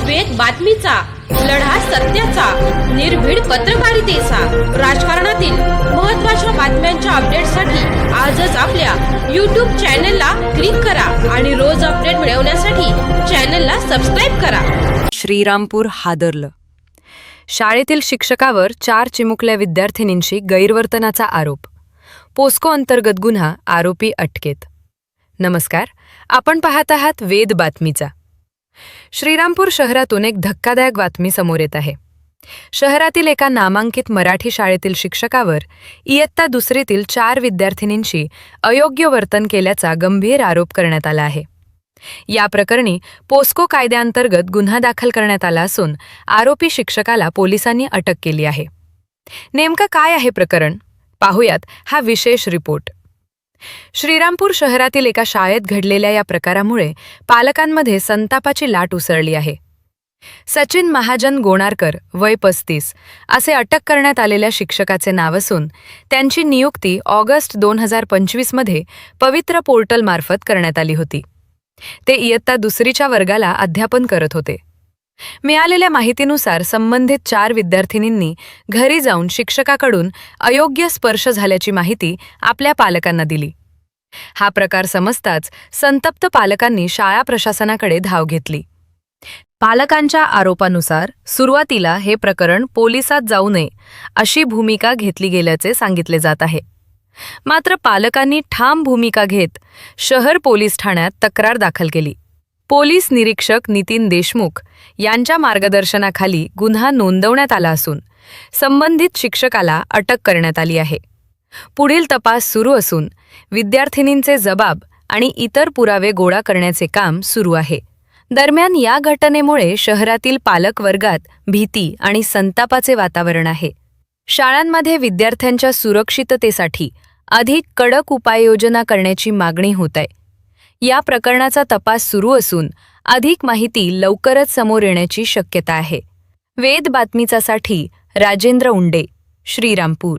वेद बातमीचा, लढा सत्याचा, निर्भीड पत्रकारितेचा, राजकारणातील महत्त्वाच्या बातम्यांच्या अपडेटसाठी आजच आपल्या YouTube चॅनलला क्लिक करा आणि रोज अपडेट मिळवण्यासाठी चॅनलला सबस्क्राइब करा. श्रीरामपूर हादरलं. शाळेतील शिक्षकावर 4 चिमुकल्या विद्यार्थिनींशी गैरवर्तनाचा आरोप. पोस्को अंतर्गत गुन्हा, आरोपी अटकेत. नमस्कार, आपण पाहत आहात वेद बातमीचा. श्रीरामपूर शहरातून एक धक्कादायक बातमी समोर येत आहे. शहरातील एका नामांकित मराठी शाळेतील शिक्षकावर इयत्ता 2रीतील 4 विद्यार्थिनींशी अयोग्य वर्तन केल्याचा गंभीर आरोप करण्यात आला आहे. या प्रकरणी पोस्को कायद्याअंतर्गत गुन्हा दाखल करण्यात आला असून आरोपी शिक्षकाला पोलिसांनी अटक केली आहे. नेमकं काय आहे प्रकरण, पाहूयात हा विशेष रिपोर्ट. श्रीरामपूर शहरातील एका शाळेत घडलेल्या या प्रकारामुळे पालकांमध्ये संतापाची लाट उसळली आहे. सचिन महाजन गोणारकर, वय 35, असे अटक करण्यात आलेल्या शिक्षकाचे नाव असून त्यांची नियुक्ती ऑगस्ट 2025 मध्ये पवित्र पोर्टलमार्फत करण्यात आली होती. ते इयत्ता 2रीच्या वर्गाला अध्यापन करत होते. मिळालेल्या माहितीनुसार संबंधित 4 विद्यार्थिनींनी घरी जाऊन शिक्षकाकडून अयोग्य स्पर्श झाल्याची माहिती आपल्या पालकांना दिली. हा प्रकार समजताच संतप्त पालकांनी शाळा प्रशासनाकडे धाव घेतली. पालकांच्या आरोपानुसार सुरुवातीला हे प्रकरण पोलिसात जाऊ नये अशी भूमिका घेतली गेल्याचे सांगितले जात आहे. मात्र पालकांनी ठाम भूमिका घेत शहर पोलीस ठाण्यात तक्रार दाखल केली. पोलीस निरीक्षक नितीन देशमुख यांच्या मार्गदर्शनाखाली गुन्हा नोंदवण्यात आला असून संबंधित शिक्षकाला अटक करण्यात आली आहे. पुढील तपास सुरू असून विद्यार्थिनींचे जबाब आणि इतर पुरावे गोळा करण्याचे काम सुरू आहे. दरम्यान या घटनेमुळे शहरातील पालक वर्गात भीती आणि संतापाचे वातावरण आहे. शाळांमध्ये विद्यार्थ्यांच्या सुरक्षिततेसाठी अधिक कडक उपाययोजना करण्याची मागणी होत आहे. या प्रकरणाचा तपास सुरू असून अधिक माहिती लवकरच समोर येण्याची शक्यता आहे. वेद बातमीचासाठी राजेंद्र उंडे, श्रीरामपूर.